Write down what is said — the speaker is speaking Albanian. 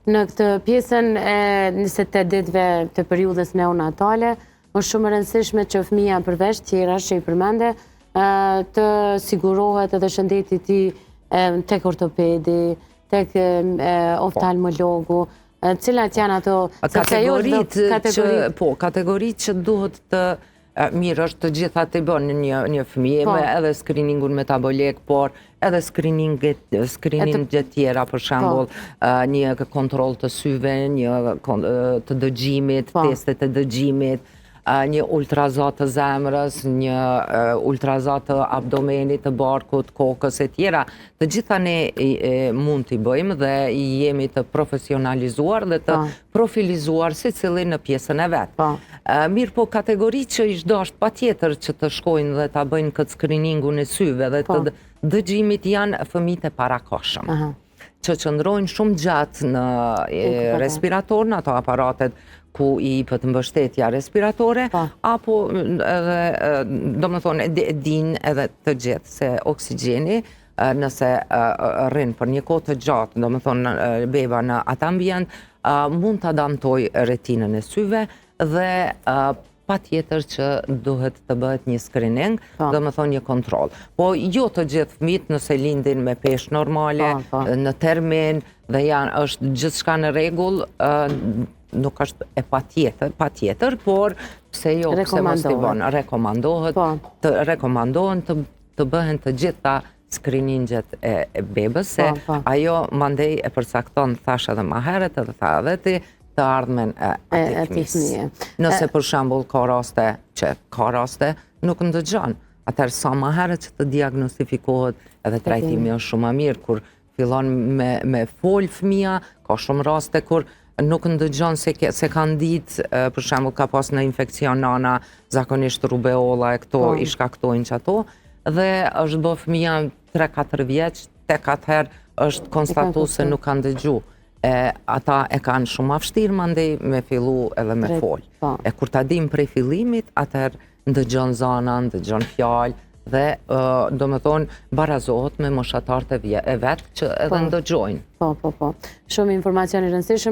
Në këtë pjesën e 28 ditëve të periudhës neonatale, është shumë e rëndësishme që fëmija përveç tjera që i përmende, të sigurohet edhe shëndeti i tij tek ortopedi, tek oftalmologu, cilat janë ato kategoritë që duhet të mirë është të gjitha të bën një fëmijë me edhe screeningun metabolik, por edhe screeninget tjera, për shembull, një kontroll të syve, një të dëgjimit, testet e dëgjimit, një ultrazat të zemrës, një ultrazat të abdomenit, të barkut, kokës e tjera. Të gjitha ne mund t'i bëjmë dhe jemi të profesionalizuar dhe të profilizuar si cili në pjesën e vetë. Mirë po kategori që ishtë dashtë pa tjetër që të shkojnë dhe të bëjnë këtë screeningun e syve dhe të dëgjimit janë fëmijët e parakoshëm, që qëndrojnë shumë gjatë në respirator, në ato aparatet ku i për të mbështetja respiratore, apo do më thonë din edhe të gjithë se oksigjeni, nëse rrinë për një kohë të gjatë, do më thonë beba në atë ambient, mund të damtoj retinën e syve dhe pa tjetër që duhet të bëhet një screening, do më thonë një kontrol. Po jo të gjithë fëmijët nëse lindin me peshë normale, në termin, dhe është gjithçka në rregull, nuk është e patjetër, por pse jo, pse mos t'i bën, rekomandohen të bëhen të gjitha screeninget e bebës, se ajo mandej e përcakton, thash edhe më herët, edhe tha edhe ti, të ardhmen e fëmijës. Nëse për shembull ka raste nuk ndëgjon, atëherë sa më herët që të diagnostifikohet edhe trajtimi është shumë më mirë, kur fillon me fol fëmija, ka shumë raste kur nuk ndëgjon se kanë ditë, për shembull ka pas në infekcion nana, zakonisht rubeolla e këto i shkaktojnë që ato, dhe është bë fëmija 3-4 vjeç, tek atëherë është konstatu se nuk kanë dëgju. Ata e kanë shumë vështirë mandej me fillu edhe me fol. E kur ta dim prej fillimit, atëherë ndëgjon zana, ndëgjon fjalë dhe do me thonë barazohet me moshatarët e vetë që edhe ndëgjojnë. Shumë informacion i rëndësishëm.